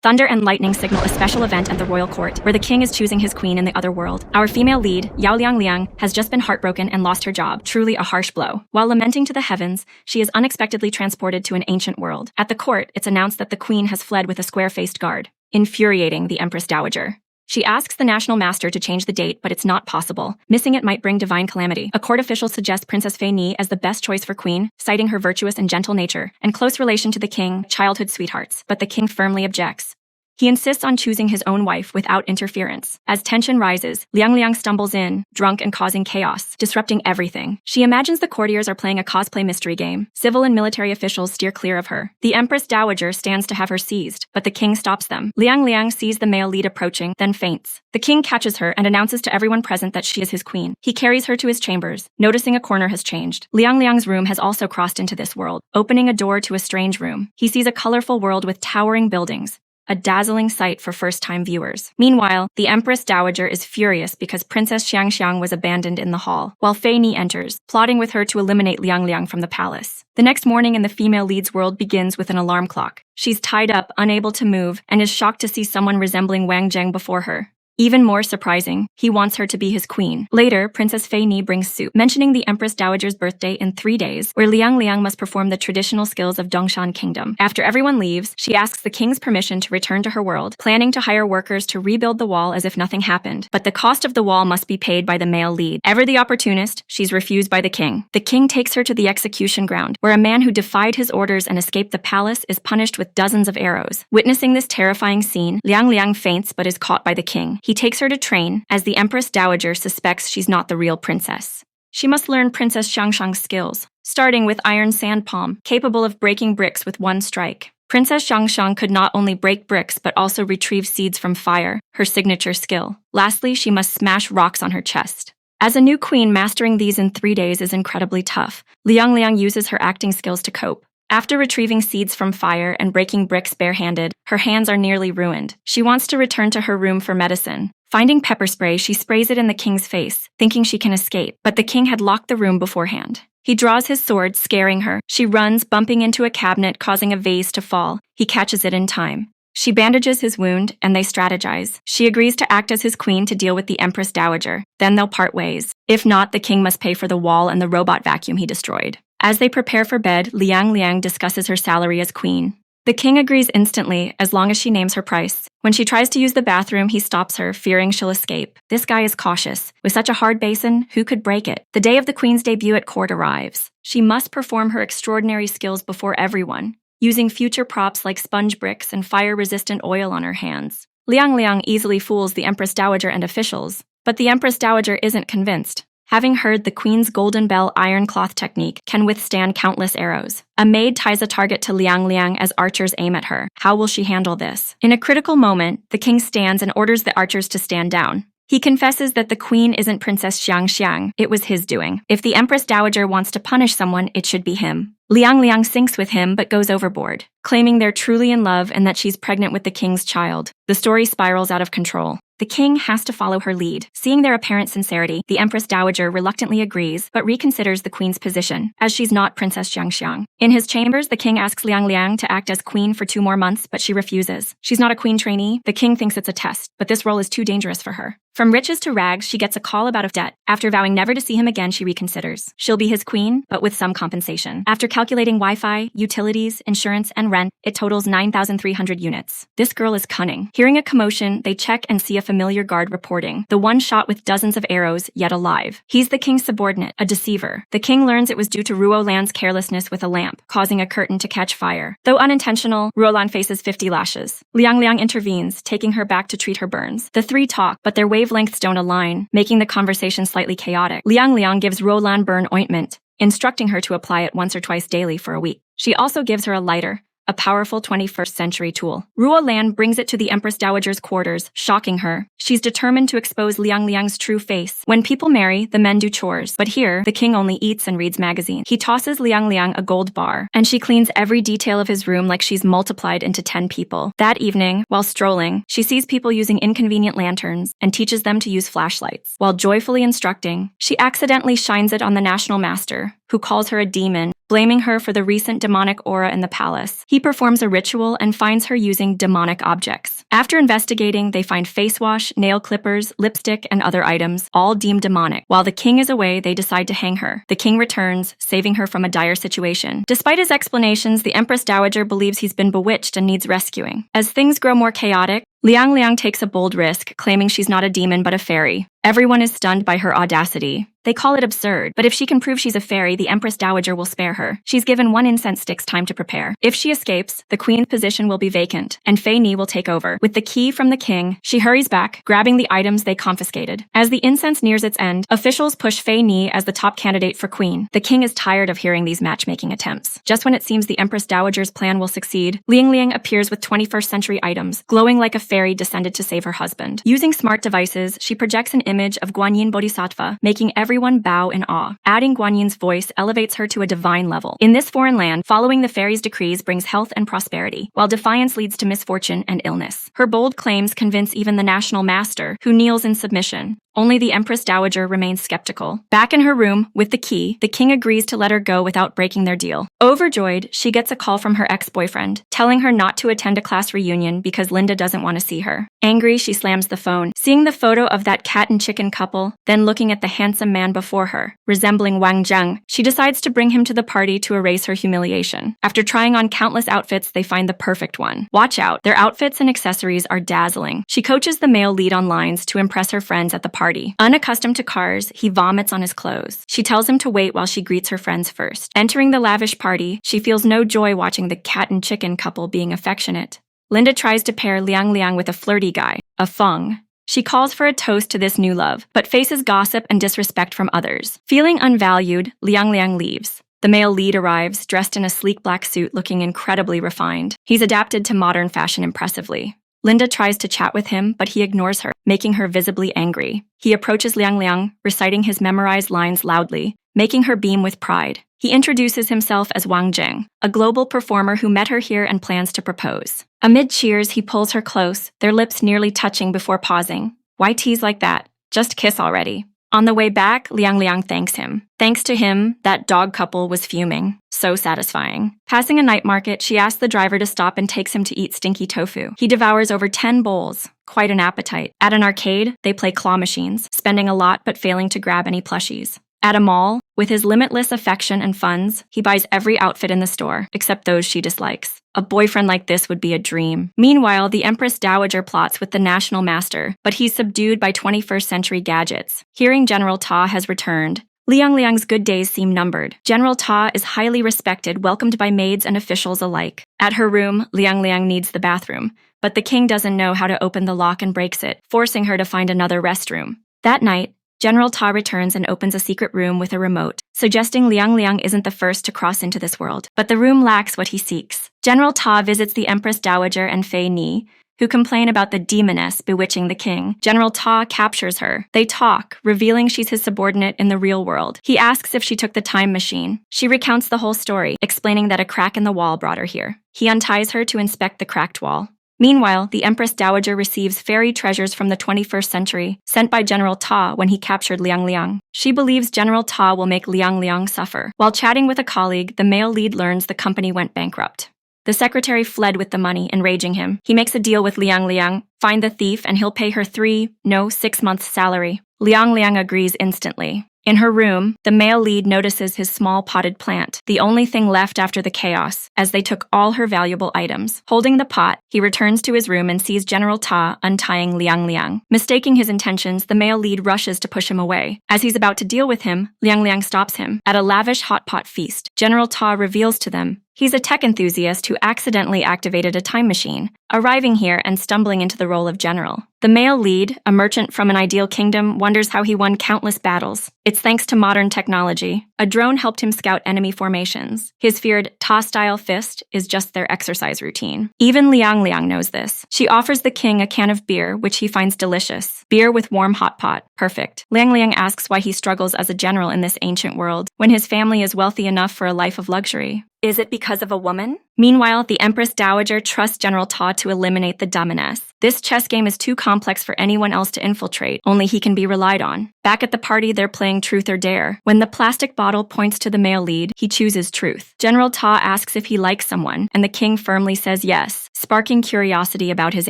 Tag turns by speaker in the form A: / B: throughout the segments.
A: Thunder and lightning signal a special event at the royal court, where the king is choosing his queen in the other world. Our female lead, Yao Liang, has just been heartbroken and lost her job, truly a harsh blow. While lamenting to the heavens, she is unexpectedly transported to an ancient world. At the court, it's announced that the queen has fled with a square-faced guard, infuriating the Empress Dowager. She asks the national master to change the date, but it's not possible. Missing it might bring divine calamity. A court official suggests Princess Fei Ni as the best choice for queen, citing her virtuous and gentle nature and close relation to the king, childhood sweethearts. But the king firmly objects. He insists on choosing his own wife without interference. As tension rises, Liang stumbles in, drunk and causing chaos, disrupting everything. She imagines the courtiers are playing a cosplay mystery game. Civil and military officials steer clear of her. The Empress Dowager stands to have her seized, but the king stops them. Liang sees the male lead approaching, then faints. The king catches her and announces to everyone present that she is his queen. He carries her to his chambers, noticing a corner has changed. Liang's room has also crossed into this world, opening a door to a strange room. He sees a colorful world with towering buildings, a dazzling sight for first-time viewers. Meanwhile, the Empress Dowager is furious because Princess Xiang was abandoned in the hall, while Fei Ni enters, plotting with her to eliminate Liang from the palace. The next morning in the female lead's world begins with an alarm clock. She's tied up, unable to move, and is shocked to see someone resembling Wang Zheng before her. Even more surprising, he wants her to be his queen. Later, Princess Fei Ni brings soup, mentioning the Empress Dowager's birthday in 3 days, where Liang must perform the traditional skills of Dongshan Kingdom. After everyone leaves, she asks the king's permission to return to her world, planning to hire workers to rebuild the wall as if nothing happened. But the cost of the wall must be paid by the male lead. Ever the opportunist, she's refused by the king. The king takes her to the execution ground, where a man who defied his orders and escaped the palace is punished with dozens of arrows. Witnessing this terrifying scene, Liang faints but is caught by the king. He takes her to train, as the Empress Dowager suspects she's not the real princess. She must learn Princess Xiang's skills, starting with iron sand palm, capable of breaking bricks with one strike. Princess Xiang could not only break bricks but also retrieve seeds from fire, her signature skill. Lastly, she must smash rocks on her chest. As a new queen, mastering these in 3 days is incredibly tough. Liang uses her acting skills to cope. After retrieving seeds from fire and breaking bricks barehanded, her hands are nearly ruined. She wants to return to her room for medicine. Finding pepper spray, she sprays it in the king's face, thinking she can escape, but the king had locked the room beforehand. He draws his sword, scaring her. She runs, bumping into a cabinet, causing a vase to fall. He catches it in time. She bandages his wound, and they strategize. She agrees to act as his queen to deal with the Empress Dowager. Then they'll part ways. If not, the king must pay for the wall and the robot vacuum he destroyed. As they prepare for bed, Liang discusses her salary as queen. The king agrees instantly, as long as she names her price. When she tries to use the bathroom, he stops her, fearing she'll escape. This guy is cautious. With such a hard basin, who could break it? The day of the queen's debut at court arrives. She must perform her extraordinary skills before everyone, using future props like sponge bricks and fire-resistant oil on her hands. Liang easily fools the Empress Dowager and officials, but the Empress Dowager isn't convinced. Having heard the queen's golden bell iron cloth technique can withstand countless arrows. A maid ties a target to Liang as archers aim at her. How will she handle this? In a critical moment, the king stands and orders the archers to stand down. He confesses that the queen isn't Princess Xiang, it was his doing. If the Empress Dowager wants to punish someone, it should be him. Liang sinks with him but goes overboard, claiming they're truly in love and that she's pregnant with the king's child. The story spirals out of control. The king has to follow her lead. Seeing their apparent sincerity, the Empress Dowager reluctantly agrees, but reconsiders the queen's position, as she's not Princess Xiang. In his chambers, the king asks Liang to act as queen for 2 more months, but she refuses. She's not a queen trainee. The king thinks it's a test, but this role is too dangerous for her. From riches to rags, she gets a call about a debt. After vowing never to see him again, she reconsiders. She'll be his queen, but with some compensation. After calculating Wi-Fi, utilities, insurance, and rent, it totals 9,300 units. This girl is cunning. Hearing a commotion, they check and see a familiar guard reporting. The one shot with dozens of arrows, yet alive. He's the king's subordinate, a deceiver. The king learns it was due to Ruolan's carelessness with a lamp, causing a curtain to catch fire. Though unintentional, Ruolan faces 50 lashes. Liang intervenes, taking her back to treat her burns. The 3 talk, but their wavelengths don't align, making the conversation slightly chaotic. Liang gives Ruolan burn ointment, instructing her to apply it once or twice daily for a week. She also gives her a lighter, a powerful 21st century tool. Ruolan brings it to the Empress Dowager's quarters, shocking her. She's determined to expose Liang's true face. When people marry, the men do chores, but here, the king only eats and reads magazines. He tosses Liang a gold bar, and she cleans every detail of his room like she's multiplied into 10 people. That evening, while strolling, she sees people using inconvenient lanterns and teaches them to use flashlights. While joyfully instructing, she accidentally shines it on the national master, who calls her a demon. blaming her for the recent demonic aura in the palace. He performs a ritual and finds her using demonic objects. After investigating, they find face wash, nail clippers, lipstick, and other items, all deemed demonic. While the king is away, they decide to hang her. The king returns, saving her from a dire situation. Despite his explanations, the Empress Dowager believes he's been bewitched and needs rescuing. As things grow more chaotic, Liang Liang takes a bold risk, claiming she's not a demon but a fairy. Everyone is stunned by her audacity. They call it absurd, but if she can prove she's a fairy, the Empress Dowager will spare her. She's given 1 incense stick's time to prepare. If she escapes, the queen's position will be vacant, and Fei Ni will take over. With the key from the king, she hurries back, grabbing the items they confiscated. As the incense nears its end, officials push Fei Ni as the top candidate for queen. The king is tired of hearing these matchmaking attempts. Just when it seems the Empress Dowager's plan will succeed, Liang Liang appears with 21st century items, glowing like a fairy descended to save her husband. Using smart devices, she projects an image of Guanyin Bodhisattva, making everyone bow in awe. Adding Guanyin's voice elevates her to a divine level. In this foreign land, following the fairy's decrees brings health and prosperity, while defiance leads to misfortune and illness. Her bold claims convince even the national master, who kneels in submission. Only the Empress Dowager remains skeptical. Back in her room, with the key, the king agrees to let her go without breaking their deal. Overjoyed, she gets a call from her ex-boyfriend, telling her not to attend a class reunion because Linda doesn't want to see her. Angry, she slams the phone, seeing the photo of that cat and chicken couple, then looking at the handsome man before her, resembling Wang Zheng. She decides to bring him to the party to erase her humiliation. After trying on countless outfits, they find the perfect one. Watch out, their outfits and accessories are dazzling. She coaches the male lead on lines to impress her friends at the party. Unaccustomed to cars, he vomits on his clothes. She tells him to wait while she greets her friends first. Entering the lavish party, she feels no joy watching the cat and chicken couple being affectionate. Linda tries to pair Liang Liang with a flirty guy, a Feng. She calls for a toast to this new love, but faces gossip and disrespect from others. Feeling unvalued, Liang Liang leaves. The male lead arrives, dressed in a sleek black suit looking incredibly refined. He's adapted to modern fashion impressively. Linda tries to chat with him, but he ignores her, making her visibly angry. He approaches Liang Liang, reciting his memorized lines loudly, making her beam with pride. He introduces himself as Wang Zheng, a global performer who met her here and plans to propose. Amid cheers, he pulls her close, their lips nearly touching before pausing. Why tease like that? Just kiss already. On the way back, Liang Liang thanks him. Thanks to him, that dog couple was fuming. So satisfying. Passing a night market, she asks the driver to stop and takes him to eat stinky tofu. He devours over 10 bowls. Quite an appetite. At an arcade, they play claw machines, spending a lot but failing to grab any plushies. At a mall, with his limitless affection and funds, he buys every outfit in the store, except those she dislikes. A boyfriend like this would be a dream. Meanwhile, the Empress Dowager plots with the national master, but he's subdued by 21st century gadgets. Hearing General Ta has returned, Liang Liang's good days seem numbered. General Ta is highly respected, welcomed by maids and officials alike. At her room, Liang Liang needs the bathroom, but the king doesn't know how to open the lock and breaks it, forcing her to find another restroom. That night, General Ta returns and opens a secret room with a remote, suggesting Liang Liang isn't the first to cross into this world. But the room lacks what he seeks. General Ta visits the Empress Dowager and Fei Ni, who complain about the demoness bewitching the king. General Ta captures her. They talk, revealing she's his subordinate in the real world. He asks if she took the time machine. She recounts the whole story, explaining that a crack in the wall brought her here. He unties her to inspect the cracked wall. Meanwhile, the Empress Dowager receives fairy treasures from the 21st century, sent by General Ta when he captured Liang Liang. She believes General Ta will make Liang Liang suffer. While chatting with a colleague, the male lead learns the company went bankrupt. The secretary fled with the money, enraging him. He makes a deal with Liang Liang, find the thief, and he'll pay her 6 months' salary. Liang Liang agrees instantly. In her room, the male lead notices his small potted plant, the only thing left after the chaos, as they took all her valuable items. Holding the pot, he returns to his room and sees General Ta untying Liang Liang. Mistaking his intentions, the male lead rushes to push him away. As he's about to deal with him, Liang Liang stops him. At a lavish hot pot feast, General Ta reveals to them he's a tech enthusiast who accidentally activated a time machine, arriving here and stumbling into the role of general. The male lead, a merchant from an ideal kingdom, wonders how he won countless battles. It's thanks to modern technology. A drone helped him scout enemy formations. His feared Ta-style fist is just their exercise routine. Even Liang Liang knows this. She offers the king a can of beer, which he finds delicious. Beer with warm hot pot. Perfect. Liang Liang asks why he struggles as a general in this ancient world, when his family is wealthy enough for a life of luxury. Is it because of a woman? Meanwhile, the Empress Dowager trusts General Ta to eliminate the demoness. This chess game is too complex for anyone else to infiltrate, only he can be relied on. Back at the party, they're playing Truth or Dare. When the plastic bottle points to the male lead, he chooses Truth. General Ta asks if he likes someone, and the king firmly says yes, sparking curiosity about his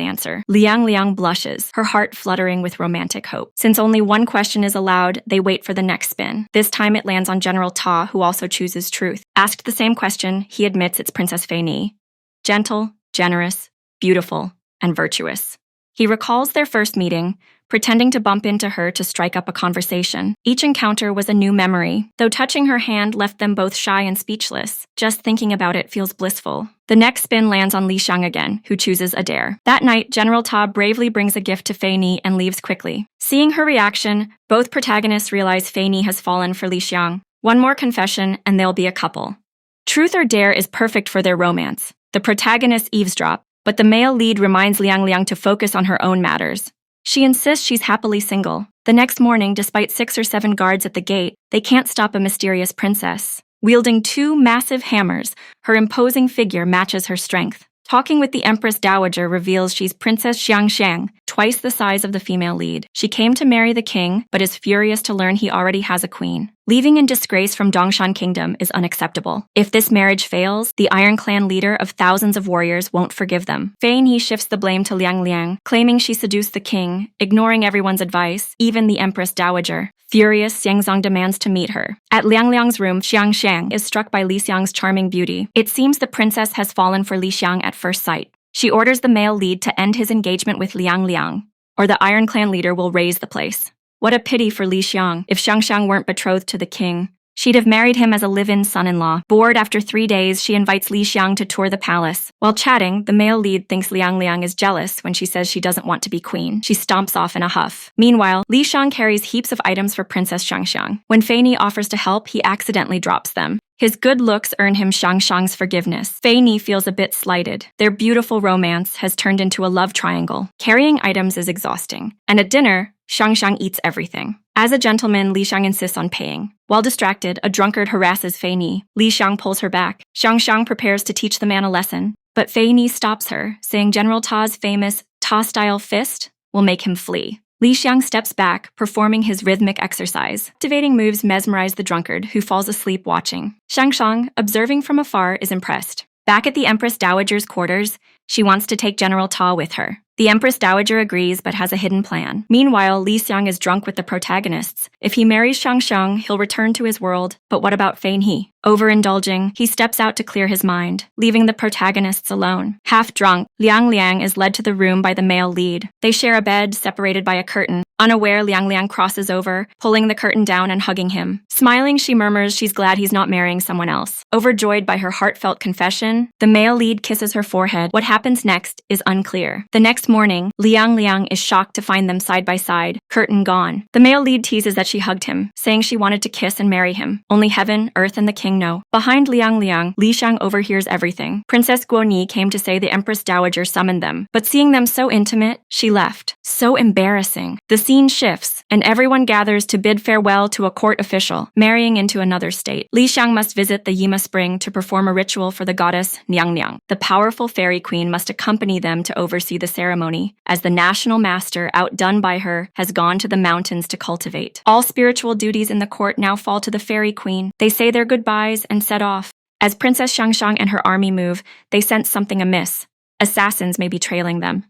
A: answer. Liang Liang blushes, her heart fluttering with romantic hope. Since only one question is allowed, they wait for the next spin. This time it lands on General Ta, who also chooses Truth. Asked the same question, he admits it's Princess Fei Ni. Gentle, generous, beautiful, and virtuous. He recalls their first meeting, pretending to bump into her to strike up a conversation. Each encounter was a new memory, though touching her hand left them both shy and speechless. Just thinking about it feels blissful. The next spin lands on Li Xiang again, who chooses a dare. That night, General Ta bravely brings a gift to Fei Ni and leaves quickly. Seeing her reaction, both protagonists realize Fei Ni has fallen for Li Xiang. One more confession, and they'll be a couple. Truth or Dare is perfect for their romance. The protagonists eavesdrop, but the male lead reminds Liang Liang to focus on her own matters. She insists she's happily single. The next morning, despite 6 or 7 guards at the gate, they can't stop a mysterious princess. Wielding 2 massive hammers, her imposing figure matches her strength. Talking with the Empress Dowager reveals she's Princess Xiangxiang, twice the size of the female lead. She came to marry the king, but is furious to learn he already has a queen. Leaving in disgrace from Dongshan Kingdom is unacceptable. If this marriage fails, the Iron Clan leader of thousands of warriors won't forgive them. Fei Ni shifts the blame to Liang Liang, claiming she seduced the king, ignoring everyone's advice, even the Empress Dowager. Furious, Xiangzong demands to meet her. At Liang Liang's room, Xiangxiang is struck by Li Xiang's charming beauty. It seems the princess has fallen for Li Xiang at first sight. She orders the male lead to end his engagement with Liang Liang, or the Iron Clan leader will raise the place. What a pity for Li Xiang. If Xiangxiang weren't betrothed to the king, she'd have married him as a live-in son-in-law. Bored after 3 days, she invites Li Xiang to tour the palace. While chatting, the male lead thinks Liang Liang is jealous when she says she doesn't want to be queen. She stomps off in a huff. Meanwhile, Li Xiang carries heaps of items for Princess Xiangxiang. When Fei Ni offers to help, he accidentally drops them. His good looks earn him Xiangxiang's forgiveness. Fei Ni feels a bit slighted. Their beautiful romance has turned into a love triangle. Carrying items is exhausting. And at dinner, Xiangxiang eats everything. As a gentleman, Li Xiang insists on paying. While distracted, a drunkard harasses Fei Ni. Li Xiang pulls her back. Xiangxiang prepares to teach the man a lesson, but Fei Ni stops her, saying General Ta's famous Ta-style fist will make him flee. Li Xiang steps back, performing his rhythmic exercise. Activating moves mesmerize the drunkard, who falls asleep watching. Xiangxiang, observing from afar, is impressed. Back at the Empress Dowager's quarters, she wants to take General Ta with her. The Empress Dowager agrees but has a hidden plan. Meanwhile, Li Xiang is drunk with the protagonists. If he marries Xiangxiang, he'll return to his world. But what about Fei Ni? Overindulging, he steps out to clear his mind, leaving the protagonists alone. Half drunk, Liang Liang is led to the room by the male lead. They share a bed separated by a curtain. Unaware, Liang Liang crosses over, pulling the curtain down and hugging him. Smiling, she murmurs she's glad he's not marrying someone else. Overjoyed by her heartfelt confession, the male lead kisses her forehead. What happens next is unclear. The next morning, Liang Liang is shocked to find them side by side, curtain gone. The male lead teases that she hugged him, saying she wanted to kiss and marry him. Only heaven, earth, and the king know. Behind Liang Liang, Li Xiang overhears everything. Princess Guoni came to say the Empress Dowager summoned them, but seeing them so intimate, she left. So embarrassing. The scene shifts, and everyone gathers to bid farewell to a court official, marrying into another state. Li Xiang must visit the Yima Spring to perform a ritual for the goddess Niang Niang. The powerful fairy queen must accompany them to oversee the ceremony, as the national master, outdone by her, has gone to the mountains to cultivate. All spiritual duties in the court now fall to the fairy queen. They say their goodbyes and set off. As Princess Xiangxiang and her army move, they sense something amiss. Assassins may be trailing them.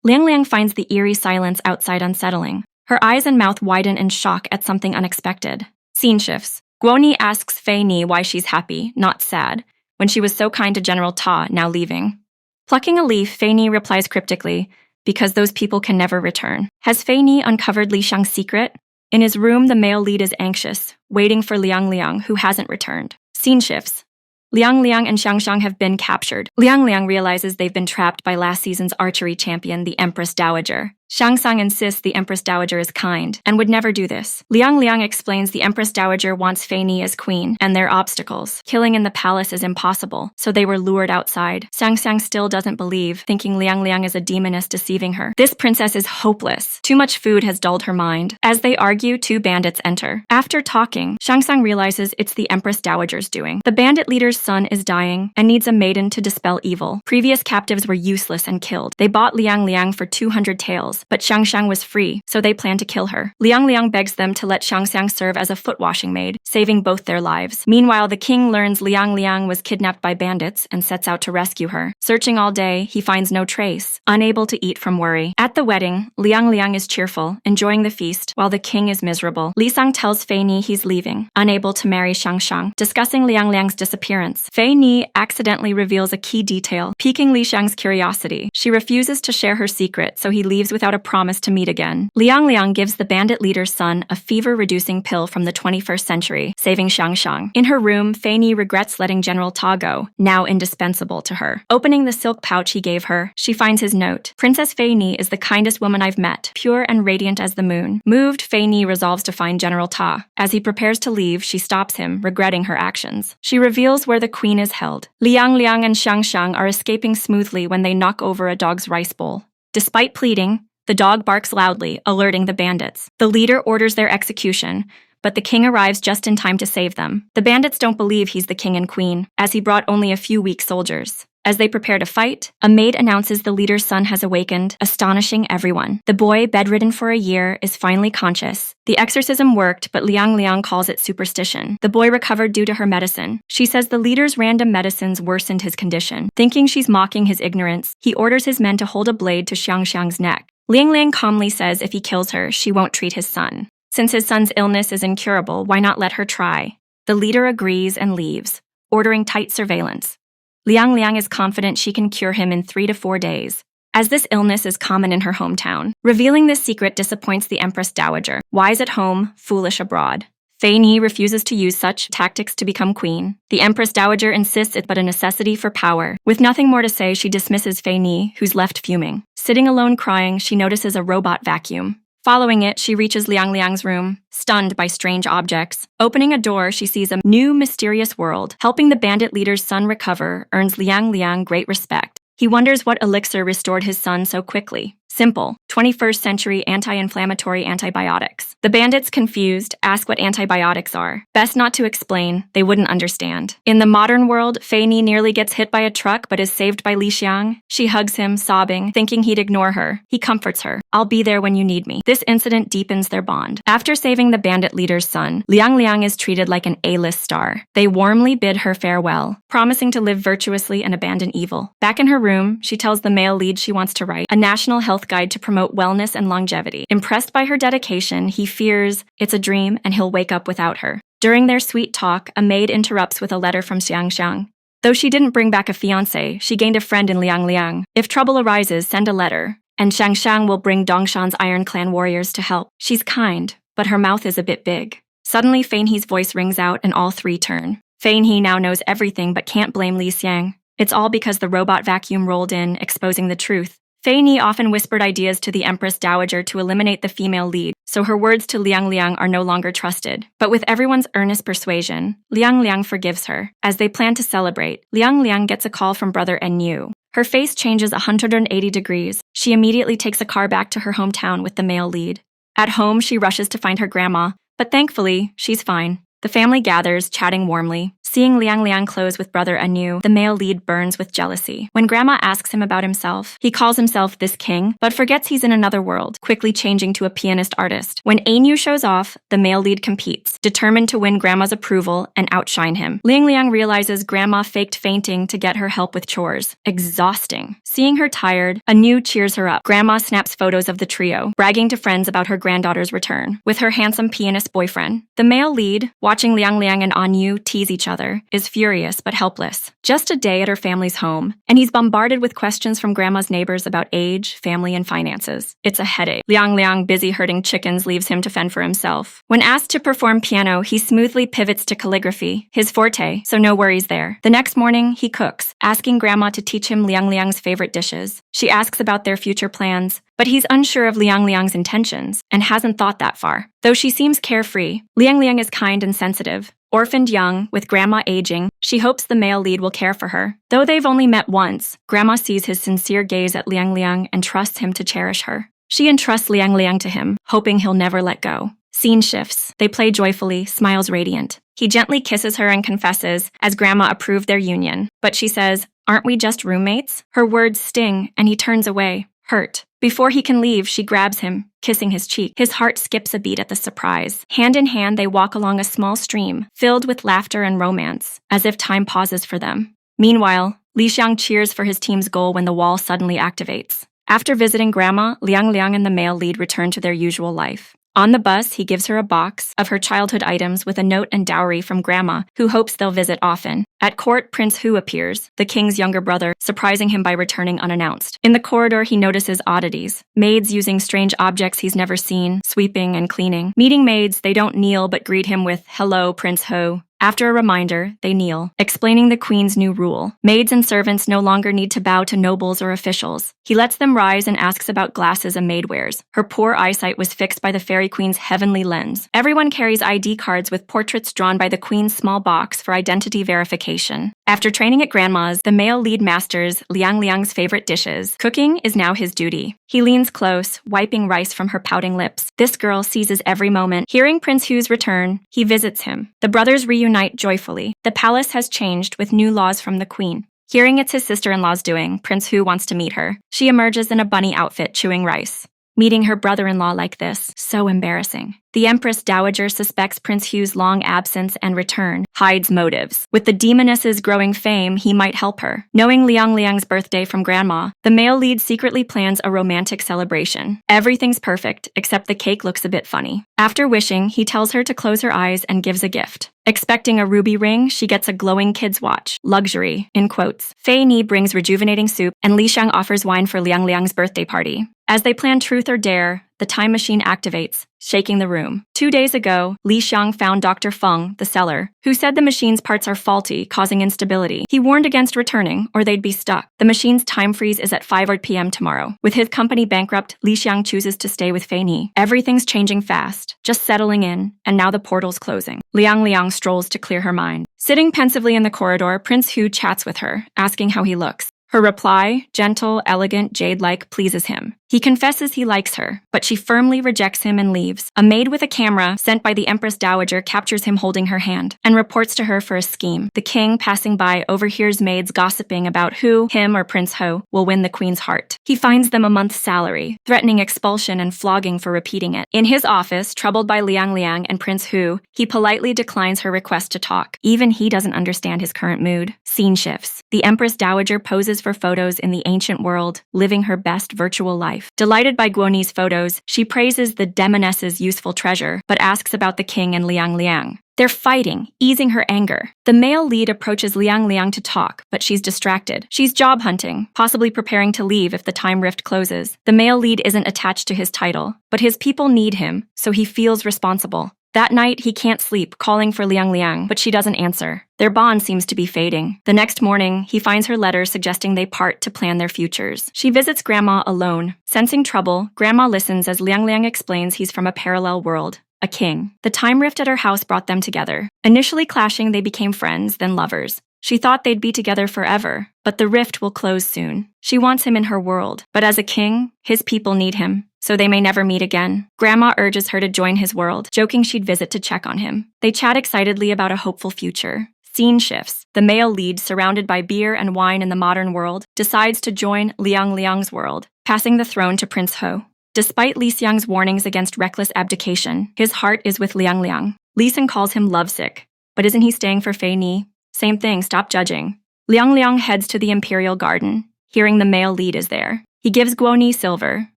A: Liang Liang finds the eerie silence outside unsettling. Her eyes and mouth widen in shock at something unexpected. Scene shifts. Guoni asks Fei Ni why she's happy, not sad, when she was so kind to General Ta, now leaving. Plucking a leaf, Fei Ni replies cryptically, because those people can never return. Has Fei Ni uncovered Li Xiang's secret? In his room, the male lead is anxious, waiting for Liang Liang, who hasn't returned. Scene shifts. Liang Liang and Xiangxiang have been captured. Liang Liang realizes they've been trapped by last season's archery champion, the Empress Dowager. Xiangxiang insists the Empress Dowager is kind and would never do this. Liang Liang explains the Empress Dowager wants Fei Ni as queen and their obstacles. Killing in the palace is impossible, so they were lured outside. Xiangxiang still doesn't believe, thinking Liang Liang is a demoness deceiving her. This princess is hopeless. Too much food has dulled her mind. As they argue, 2 bandits enter. After talking, Xiangxiang realizes it's the Empress Dowager's doing. The bandit leader's son is dying and needs a maiden to dispel evil. Previous captives were useless and killed. They bought Liang Liang for 200 taels. criminals, but Xiangxiang was free, so they plan to kill her. Liang Liang begs them to let Xiangxiang serve as a foot washing maid, saving both their lives. Meanwhile, the king learns Liang Liang was kidnapped by bandits and sets out to rescue her. Searching all day, he finds no trace, unable to eat from worry. At the wedding, Liang Liang is cheerful, enjoying the feast, while the king is miserable. Li Sang tells Fei Ni he's leaving, unable to marry Xiangxiang. Discussing Liang Liang's disappearance, Fei Ni accidentally reveals a key detail, piquing Li Xiang's curiosity. She refuses to share her secret, so he leaves without a promise to meet again. Liang Liang gives the bandit leader's son a fever-reducing pill from the 21st century, saving Xiangxiang. In her room, Fei Ni regrets letting General Ta go, now indispensable to her. Opening the silk pouch he gave her, she finds his note. Princess Fei Ni is the kindest woman I've met, pure and radiant as the moon. Moved, Fei Ni resolves to find General Ta. As he prepares to leave, she stops him, regretting her actions. She reveals where the queen is held. Liang Liang and Xiangxiang are escaping smoothly when they knock over a dog's rice bowl. Despite pleading, the dog barks loudly, alerting the bandits. The leader orders their execution, but the king arrives just in time to save them. The bandits don't believe he's the king and queen, as he brought only a few weak soldiers. As they prepare to fight, a maid announces the leader's son has awakened, astonishing everyone. The boy, bedridden for a year, is finally conscious. The exorcism worked, but Liang Liang calls it superstition. The boy recovered due to her medicine. She says the leader's random medicines worsened his condition. Thinking she's mocking his ignorance, he orders his men to hold a blade to Xiangxiang's neck. Liang Liang calmly says if he kills her, she won't treat his son. Since his son's illness is incurable, why not let her try? The leader agrees and leaves, ordering tight surveillance. Liang Liang is confident she can cure him in 3 to 4 days, as this illness is common in her hometown. Revealing this secret disappoints the Empress Dowager. Wise at home, foolish abroad. Fei Ni refuses to use such tactics to become queen. The Empress Dowager insists it's but a necessity for power. With nothing more to say, she dismisses Fei Ni, who's left fuming. Sitting alone crying, she notices a robot vacuum. Following it, she reaches Liang Liang's room, stunned by strange objects. Opening a door, she sees a new, mysterious world. Helping the bandit leader's son recover earns Liang Liang great respect. He wonders what elixir restored his son so quickly. Simple, 21st century anti-inflammatory antibiotics. The bandits, confused, ask what antibiotics are. Best not to explain, they wouldn't understand. In the modern world, Fei Ni nearly gets hit by a truck but is saved by Li Xiang. She hugs him, sobbing, thinking he'd ignore her. He comforts her. I'll be there when you need me. This incident deepens their bond. After saving the bandit leader's son, Liang Liang is treated like an A-list star. They warmly bid her farewell, promising to live virtuously and abandon evil. Back in her room, she tells the male lead she wants to write a national health guide to promote wellness and longevity. Impressed by her dedication, he fears it's a dream and he'll wake up without her. During their sweet talk, a maid interrupts with a letter from Xiangxiang. Though she didn't bring back a fiancé, she gained a friend in Liang Liang. If trouble arises, send a letter, and Xiangxiang will bring Dongshan's Iron Clan warriors to help. She's kind, but her mouth is a bit big. Suddenly, Fei Ni's voice rings out and all three turn. Fei Ni now knows everything but can't blame Li Xiang. It's all because the robot vacuum rolled in, exposing the truth. Fei Ni often whispered ideas to the Empress Dowager to eliminate the female lead, so her words to Liang Liang are no longer trusted. But with everyone's earnest persuasion, Liang Liang forgives her. As they plan to celebrate, Liang Liang gets a call from brother Enyu. Her face changes 180 degrees. She immediately takes a car back to her hometown with the male lead. At home, she rushes to find her grandma, but thankfully, she's fine. The family gathers, chatting warmly. Seeing Liang Liang close with brother Enyu, the male lead burns with jealousy. When grandma asks him about himself, he calls himself this king, but forgets he's in another world, quickly changing to a pianist artist. When Enyu shows off, the male lead competes, determined to win grandma's approval and outshine him. Liang Liang realizes grandma faked fainting to get her help with chores. Exhausting. Seeing her tired, Enyu cheers her up. Grandma snaps photos of the trio, bragging to friends about her granddaughter's return, with her handsome pianist boyfriend. The male lead, watching Liang Liang and Enyu tease each other, is furious but helpless. Just a day at her family's home, and he's bombarded with questions from grandma's neighbors about age, family, and finances. It's a headache. Liang Liang, busy herding chickens, leaves him to fend for himself. When asked to perform piano, he smoothly pivots to calligraphy, his forte, so no worries there. The next morning, he cooks, asking grandma to teach him Liang Liang's favorite dishes. She asks about their future plans, but he's unsure of Liang Liang's intentions and hasn't thought that far. Though she seems carefree, Liang Liang is kind and sensitive. Orphaned young, with grandma aging, she hopes the male lead will care for her. Though they've only met once, grandma sees his sincere gaze at Liang Liang and trusts him to cherish her. She entrusts Liang Liang to him, hoping he'll never let go. Scene shifts. They play joyfully, smiles radiant. He gently kisses her and confesses, as grandma approved their union. But she says, "Aren't we just roommates?" Her words sting, and he turns away. hurt. Before he can leave, she grabs him, kissing his cheek. His heart skips a beat at the surprise. Hand in hand, they walk along a small stream, filled with laughter and romance, as if time pauses for them. Meanwhile, Li Xiang cheers for his team's goal when the wall suddenly activates. After visiting Grandma, Liang Liang and the male lead return to their usual life. On the bus, he gives her a box of her childhood items with a note and dowry from Grandma, who hopes they'll visit often. At court, Prince Hu appears, the king's younger brother, surprising him by returning unannounced. In the corridor, he notices oddities. Maids using strange objects he's never seen, sweeping and cleaning. Meeting maids, they don't kneel but greet him with, "Hello, Prince Ho." After a reminder, they kneel, explaining the queen's new rule. Maids and servants no longer need to bow to nobles or officials. He lets them rise and asks about glasses a maid wears. Her poor eyesight was fixed by the fairy queen's heavenly lens. Everyone carries ID cards with portraits drawn by the queen's small box for identity verification. After training at Grandma's, the male lead masters Liang Liang's favorite dishes. Cooking is now his duty. He leans close, wiping rice from her pouting lips. This girl seizes every moment. Hearing Prince Hu's return, he visits him. The brothers reunite joyfully. The palace has changed with new laws from the queen. Hearing it's his sister-in-law's doing, Prince Hu wants to meet her. She emerges in a bunny outfit chewing rice. Meeting her brother-in-law like this, so embarrassing. The Empress Dowager suspects Prince Hu's long absence and return, hides motives. With the demoness's growing fame, he might help her. Knowing Liang Liang's birthday from Grandma, the male lead secretly plans a romantic celebration. Everything's perfect, except the cake looks a bit funny. After wishing, he tells her to close her eyes and gives a gift. Expecting a ruby ring, she gets a glowing kid's watch. Luxury, in quotes. Fei Ni brings rejuvenating soup, and Li Xiang offers wine for Liang Liang's birthday party. As they plan truth or dare, the time machine activates, shaking the room. 2 days ago, Li Xiang found Dr. Feng, the seller, who said the machine's parts are faulty, causing instability. He warned against returning, or they'd be stuck. The machine's time freeze is at 5 p.m. tomorrow. With his company bankrupt, Li Xiang chooses to stay with Fei Ni. Everything's changing fast, just settling in, and now the portal's closing. Liang Liang strolls to clear her mind. Sitting pensively in the corridor, Prince Hu chats with her, asking how he looks. Her reply, gentle, elegant, jade-like, pleases him. He confesses he likes her, but she firmly rejects him and leaves. A maid with a camera, sent by the Empress Dowager, captures him holding her hand and reports to her for a scheme. The king, passing by, overhears maids gossiping about who, him or Prince Ho, will win the queen's heart. He fines them a month's salary, threatening expulsion and flogging for repeating it. In his office, troubled by Liang Liang and Prince Hu, he politely declines her request to talk. Even he doesn't understand his current mood. Scene shifts. The Empress Dowager poses for photos in the ancient world, living her best virtual life. Delighted by Guoni's photos, she praises the demoness's useful treasure, but asks about the king and Liang Liang. They're fighting, easing her anger. The male lead approaches Liang Liang to talk, but she's distracted. She's job hunting, possibly preparing to leave if the time rift closes. The male lead isn't attached to his title, but his people need him, so he feels responsible. That night, he can't sleep, calling for Liang Liang, but she doesn't answer. Their bond seems to be fading. The next morning, he finds her letter suggesting they part to plan their futures. She visits Grandma alone. Sensing trouble, Grandma listens as Liang Liang explains he's from a parallel world, a king. The time rift at her house brought them together. Initially clashing, they became friends, then lovers. She thought they'd be together forever, but the rift will close soon. She wants him in her world, but as a king, his people need him, so they may never meet again. Grandma urges her to join his world, joking she'd visit to check on him. They chat excitedly about a hopeful future. Scene shifts. The male lead, surrounded by beer and wine in the modern world, decides to join Liang Liang's world, passing the throne to Prince Ho. Despite Li Xiang's warnings against reckless abdication, his heart is with Liang Liang. Li Xiang calls him lovesick, but isn't he staying for Fei Ni? Same thing, stop judging. Liang Liang heads to the imperial garden, hearing the male lead is there. He gives Guoni silver,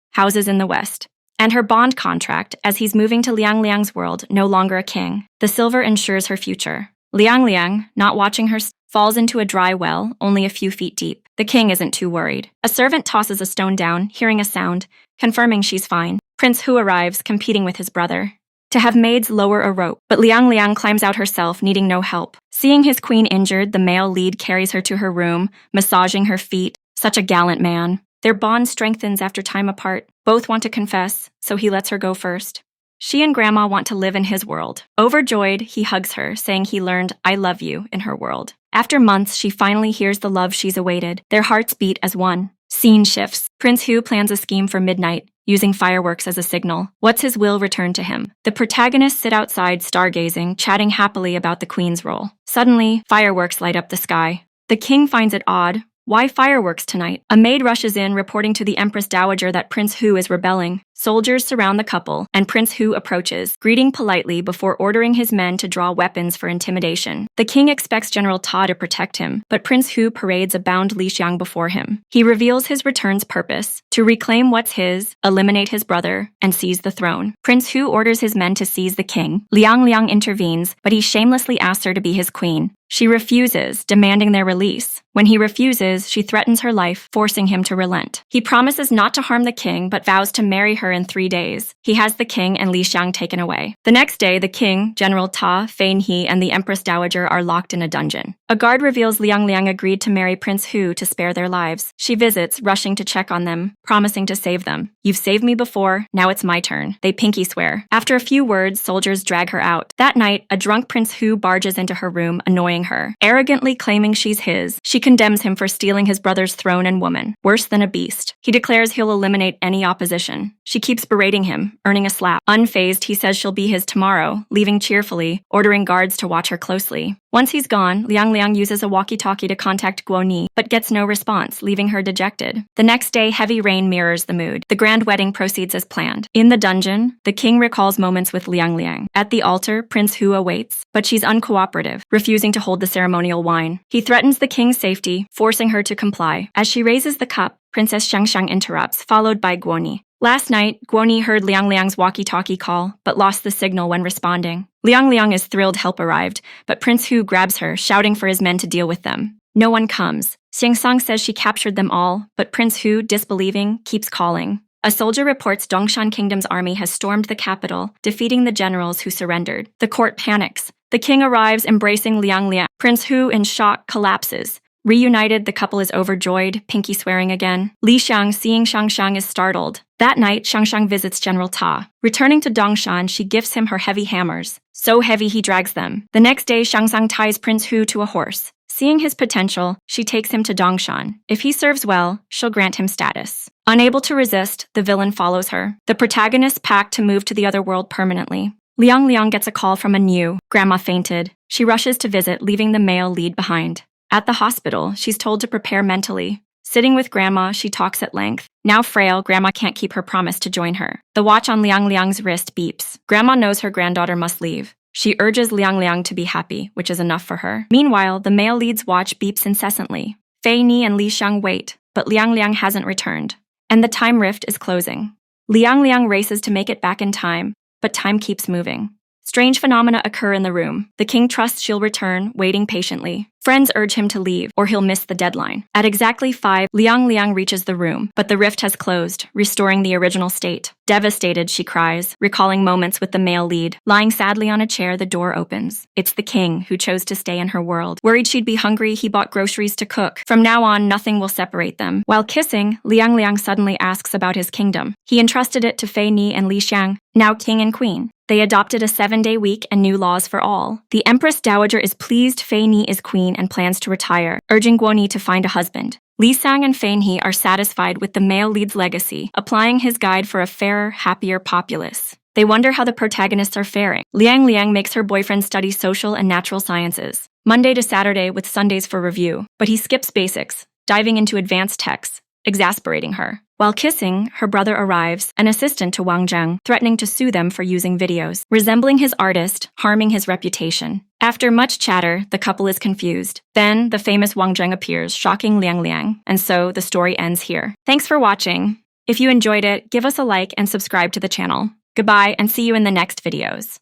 A: houses in the west, and her bond contract as he's moving to Liang Liang's world, no longer a king. The silver ensures her future. Liang Liang, not watching her, falls into a dry well, only a few feet deep. The king isn't too worried. A servant tosses a stone down, hearing a sound, confirming she's fine. Prince Hu arrives, competing with his brother. To have maids lower a rope, but Liang Liang climbs out herself, needing no help. Seeing his queen injured, the male lead carries her to her room, massaging her feet. Such a gallant man. Their bond strengthens after time apart. Both want to confess, so he lets her go first. She and Grandma want to live in his world. Overjoyed, he hugs her, saying he learned "I love you" in her world. After months, she finally hears the love she's awaited. Their hearts beat as one. Scene shifts. Prince Hu plans a scheme for midnight, using fireworks as a signal. What's his will return to him? The protagonists sit outside, stargazing, chatting happily about the queen's role. Suddenly, fireworks light up the sky. The king finds it odd, Why fireworks tonight? A maid rushes in, reporting to the Empress Dowager that Prince Hu is rebelling. Soldiers surround the couple, and Prince Hu approaches, greeting politely before ordering his men to draw weapons for intimidation. The king expects General Ta to protect him, but Prince Hu parades a bound Li Xiang before him. He reveals his return's purpose: to reclaim what's his, eliminate his brother, and seize the throne. Prince Hu orders his men to seize the king. Liang Liang intervenes, but he shamelessly asks her to be his queen. She refuses, demanding their release. When he refuses, she threatens her life, forcing him to relent. He promises not to harm the king, but vows to marry her in 3 days. He has the king and Li Xiang taken away. The next day, the king, General Ta, Fein He, and the Empress Dowager are locked in a dungeon. A guard reveals Liang Liang agreed to marry Prince Hu to spare their lives. She visits, rushing to check on them, promising to save them. "You've saved me before, now it's my turn." They pinky swear. After a few words, soldiers drag her out. That night, a drunk Prince Hu barges into her room, annoying her. Arrogantly claiming she's his, she condemns him for stealing his brother's throne and woman. Worse than a beast. He declares he'll eliminate any opposition. She keeps berating him, earning a slap. Unfazed, he says she'll be his tomorrow, leaving cheerfully, ordering guards to watch her closely. Once he's gone, Liang Liang uses a walkie-talkie to contact Guo Ni, but gets no response, leaving her dejected. The next day, heavy rain mirrors the mood. The grand wedding proceeds as planned. In the dungeon, the king recalls moments with Liang Liang. At the altar, Prince Hu awaits, but she's uncooperative, refusing to hold the ceremonial wine. He threatens the king's safety, forcing her to comply. As she raises the cup, Princess Shangshang interrupts, followed by Guo Ni. Last night, Guo Ni heard Liang Liang's walkie-talkie call, but lost the signal when responding. Liang Liang is thrilled help arrived, but Prince Hu grabs her, shouting for his men to deal with them. No one comes. Xingsang says she captured them all, but Prince Hu, disbelieving, keeps calling. A soldier reports Dongshan Kingdom's army has stormed the capital, defeating the generals who surrendered. The court panics. The king arrives, embracing Liang Liang. Prince Hu, in shock, collapses. Reunited, the couple is overjoyed, pinky swearing again. Li Xiang, seeing Shangshang, is startled. That night, Shangshang visits General Ta. Returning to Dongshan, she gifts him her heavy hammers. So heavy he drags them. The next day, Shangshang ties Prince Hu to a horse. Seeing his potential, she takes him to Dongshan. If he serves well, she'll grant him status. Unable to resist, the villain follows her. The protagonists pact to move to the other world permanently. Liang Liang gets a call from a new. Grandma fainted. She rushes to visit, leaving the male lead behind. At the hospital, she's told to prepare mentally. Sitting with Grandma, she talks at length. Now frail, Grandma can't keep her promise to join her. The watch on Liang Liang's wrist beeps. Grandma knows her granddaughter must leave. She urges Liang Liang to be happy, which is enough for her. Meanwhile, the male lead's watch beeps incessantly. Fei Ni and Li Xiang wait, but Liang Liang hasn't returned. And the time rift is closing. Liang Liang races to make it back in time, but time keeps moving. Strange phenomena occur in the room. The king trusts she'll return, waiting patiently. Friends urge him to leave, or he'll miss the deadline. At exactly 5, Liang Liang reaches the room, but the rift has closed, restoring the original state. Devastated, she cries, recalling moments with the male lead. Lying sadly on a chair, the door opens. It's the king, who chose to stay in her world. Worried she'd be hungry, he bought groceries to cook. From now on, nothing will separate them. While kissing, Liang Liang suddenly asks about his kingdom. He entrusted it to Fei Ni and Li Xiang, now king and queen. They adopted a 7-day week and new laws for all. The Empress Dowager is pleased Fei Ni is queen and plans to retire, urging Guo Ni to find a husband. Li Sang and Fein He are satisfied with the male lead's legacy, applying his guide for a fairer, happier populace. They wonder how the protagonists are faring. Liang Liang makes her boyfriend study social and natural sciences, Monday to Saturday with Sundays for review, but he skips basics, diving into advanced texts, exasperating her. While kissing, her brother arrives, an assistant to Wang Zheng, threatening to sue them for using videos, resembling his artist, harming his reputation. After much chatter, the couple is confused. Then, the famous Wang Zheng appears, shocking Liang Liang, and so the story ends here. Thanks for watching. If you enjoyed it, give us a like and subscribe to the channel. Goodbye, and see you in the next videos.